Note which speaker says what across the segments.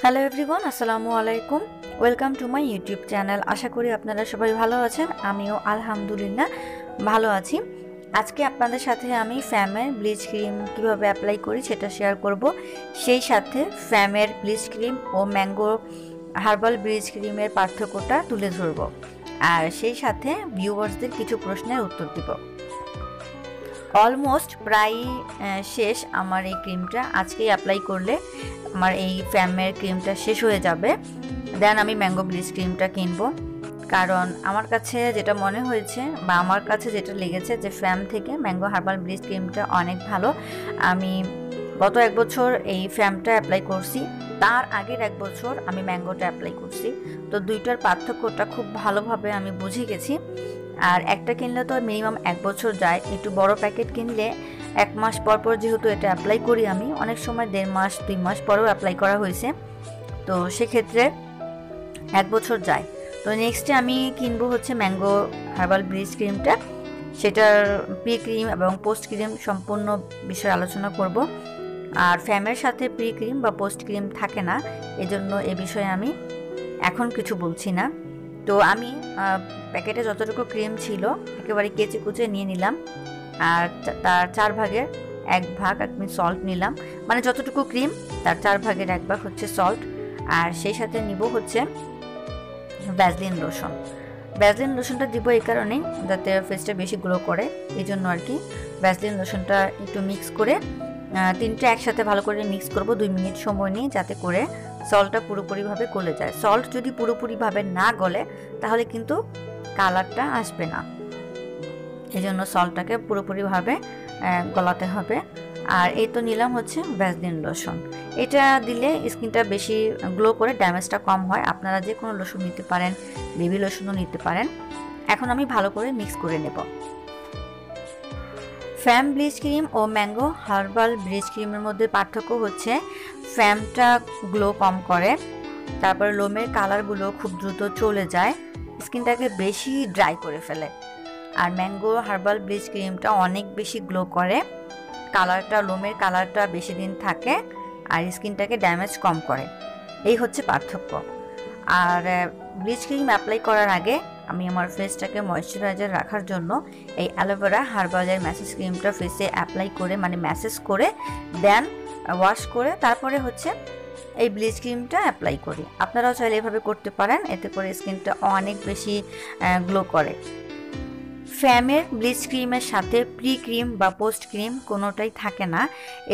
Speaker 1: Hello everyone, আসসালামু আলাইকুম। Welcome to my YouTube channel. আশা করি আপনারা সবাই ভালো আছেন। আমিও আলহামদুলিল্লাহ ভালো আছি। আজকে আপনাদের সাথে আমি ফ্যামের ব্লিচ ক্রিম কিভাবে অ্যাপ্লাই করি সেটা শেয়ার করব। সেই সাথে ফ্যামের ব্লিচ ক্রিম ও ম্যাঙ্গো হার্বাল ব্লিচ ক্রিমের পার্থক্যটা তুলে ধরব, আর সেই সাথে ভিউয়ার্সদের কিছু প্রশ্নের উত্তর দিব। অলমোস্ট প্রায় শেষ আমার এই ক্রিমটা। আজকেই অ্যাপ্লাই করলে আমার এই ফ্যামের ক্রিমটা শেষ হয়ে যাবে। দেন আমি ম্যাঙ্গো ব্লিচ ক্রিমটা কিনবো, কারণ আমার কাছে যেটা মনে হয়েছে বা আমার কাছে যেটা লেগেছে যে ফ্যাম থেকে ম্যাঙ্গো হার্বাল ব্লিচ ক্রিমটা অনেক ভালো। আমি গত 1 বছর এই ফ্যামটা অ্যাপ্লাই করছি, তার আগের 1 বছর আমি ম্যাঙ্গোটা অ্যাপ্লাই করছি। তো দুইটার পার্থক্যটা খুব ভালোভাবে আমি বুঝে গেছি। আর একটা কিনলে তো মিনিমাম 1 বছর যায়, একটু বড় প্যাকেট কিনলে 1 মাস পর পর, যেহেতু এটা অ্যাপ্লাই করি আমি, অনেক সময় 1.5 মাস 2 মাস পরেও অ্যাপ্লাই করা হয়েছে, তো সেক্ষেত্রে 1 বছর যায়। তো নেক্সটে আমি কিনবো হচ্ছে ম্যাঙ্গো হার্বাল ব্লিচ ক্রিমটা। সেটার প্রি ক্রিম এবং পোস্ট ক্রিম সম্পূর্ণ বিষয়ে আলোচনা করব। আর ফ্যামের সাথে প্রি ক্রিম বা পোস্ট ক্রিম থাকে না, এজন্য এ বিষয়ে আমি এখন কিছু বলছি না। তো আমি প্যাকেটে যতটুকু ক্রিম ছিল একেবারে কেচে কুচে নিয়ে নিলাম, আর তার 4 ভাগের 1 ভাগ আমি সল্ট নিলাম। মানে যতটুকু ক্রিম তার 4 ভাগের 1 ভাগ হচ্ছে সল্ট। আর সেই সাথে নিব হচ্ছে ভ্যাসলিন লোশন। ভ্যাসলিন লোশনটা দিব এই কারণেই যাতে ফেসটা বেশি গ্লো করে, এই জন্য আর কি। ভ্যাসলিন লোশনটা একটু মিক্স করে 3টে একসাথে ভালো করে মিক্স করব 2 মিনিট সময় নিয়ে, যাতে করে সল্টটা পুরোপুরিভাবে গলে যায়। সল্ট যদি পুরোপুরিভাবে না গলে তাহলে কিন্তু কালারটা আসবে না, এই জন্য সল্টটাকে পুরোপুরিভাবে গলাতে হবে। আর এই তো নিলাম হচ্ছে ভ্যাসলিন লোশন। এটা দিলে স্কিনটা বেশি গ্লো করে, ড্যামেজটা কম হয়। আপনারা যে কোনো লোশন নিতে পারেন, বেবি লোশনও নিতে পারেন। এখন আমি ভালো করে মিক্স করে নেব। ফ্যাম ব্লিচ ক্রিম ও ম্যাঙ্গো হার্বাল ব্লিচ ক্রিমের মধ্যে পার্থক্য হচ্ছে ফ্যামটা গ্লো কম করে, তারপরে লোমের কালারগুলো খুব দ্রুত চলে যায়, স্কিনটাকে বেশি ড্রাই করে ফেলে। আর ম্যাঙ্গো হার্বাল ব্লিচ ক্রিমটা অনেক বেশি গ্লো করে, কালারটা, লোমের কালারটা বেশি দিন থাকে, আর স্কিনটাকে ড্যামেজ কম করে। এই হচ্ছে পার্থক্য। আর ব্লিচ ক্রিম অ্যাপ্লাই করার আগে আমি আমার ফেসটাকে ময়শ্চারাইজার রাখার জন্য এই অ্যালোভেরা হার্বালের ম্যাসেজ ক্রিমটা ফেসে অ্যাপ্লাই করে, মানে ম্যাসেজ করে দেন ওয়াশ করে তারপরে হচ্ছে এই ব্লিচ ক্রিমটা অ্যাপ্লাই করি। আপনারাও চাইলে এভাবে করতে পারেন, এতে করে স্কিনটা অনেক বেশি গ্লো করে। ফ্যামের ব্লিচ ক্রিমের সাথে প্রি ক্রিম বা পোস্ট ক্রিম কোনোটাই থাকে না,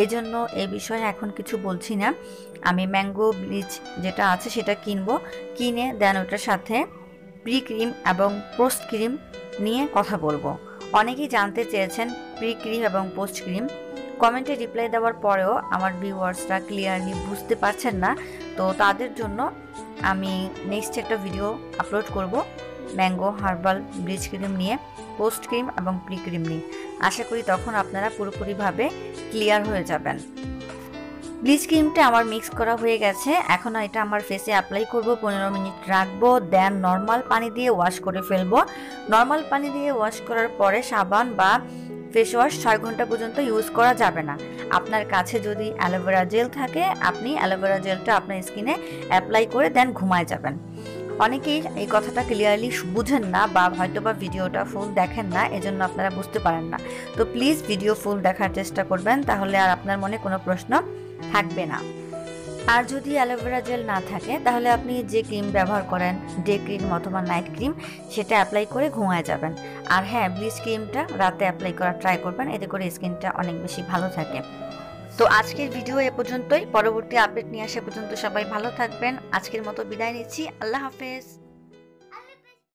Speaker 1: এজন্য এই বিষয়ে এখন কিছু বলছি না। আমি ম্যাঙ্গো ব্লিচ যেটা আছে সেটা কিনবো, কিনে দেন ওটার সাথে প্রি ক্রিম এবং পোস্ট ক্রিম নিয়ে কথা বলবো। অনেকেই জানতে চেয়েছেন প্রি ক্রিম এবং পোস্ট ক্রিম। কমেন্টে রিপ্লাই দেওয়ার পরেও আমার ভিউয়ার্সরা ক্লিয়ারলি বুঝতে পারছেন না, তো তাদের জন্য আমি নেক্সট একটা ভিডিও আপলোড করব ম্যাঙ্গো হার্বাল ব্লিচ ক্রিম নিয়ে, পোস্ট ক্রিম এবং প্রি ক্রিম নিয়ে। আশা করি তখন আপনারা পুরোপুরিভাবে ক্লিয়ার হয়ে যাবেন। ব্লিচ ক্রিমটা আমার মিক্স করা হয়ে গেছে, এখন এটা আমার ফেসে অ্যাপ্লাই করব, 15 মিনিট রাখবো, দেন নর্মাল পানি দিয়ে ওয়াশ করে ফেলবো। নর্মাল পানি দিয়ে ওয়াশ করার পরে সাবান বা ফেস ওয়াশ 6 ঘন্টা পর্যন্ত ইউজ করা যাবে না। আপনার কাছে যদি অ্যালোভেরা জেল থাকে, আপনি অ্যালোভেরা জেলটা আপনার স্কিনে অ্যাপ্লাই করে দেন ঘুমায় যাবেন। অনেকেই এই কথাটা ক্লিয়ারলি বুঝেন না, বা হয়তোবা ভিডিওটা ফুল দেখেন না, এজন্য আপনারা বুঝতে পারেন না। তো প্লিজ ভিডিও ফুল দেখার চেষ্টা করবেন, তাহলে আর আপনার মনে কোনো প্রশ্ন থাকবে না। আর যদি অ্যালোভেরা জেল না থাকে তাহলে আপনি যে ক্রিম ব্যবহার করেন, ডে ক্রিম অথবা নাইট ক্রিম, সেটা অ্যাপ্লাই করে ঘুমায় যাবেন। আর হ্যাঁ, ব্লিচ ক্রিমটা রাতে অ্যাপ্লাই করার ট্রাই করবেন, এতে করে স্কিনটা অনেক বেশি ভালো থাকে। তো আজকের ভিডিও এ পর্যন্তই। পরবর্তী আপডেট নিয়ে আসা পর্যন্ত সবাই ভালো থাকবেন। আজকের মতো বিদায় নিচ্ছি। আল্লাহ হাফেজ।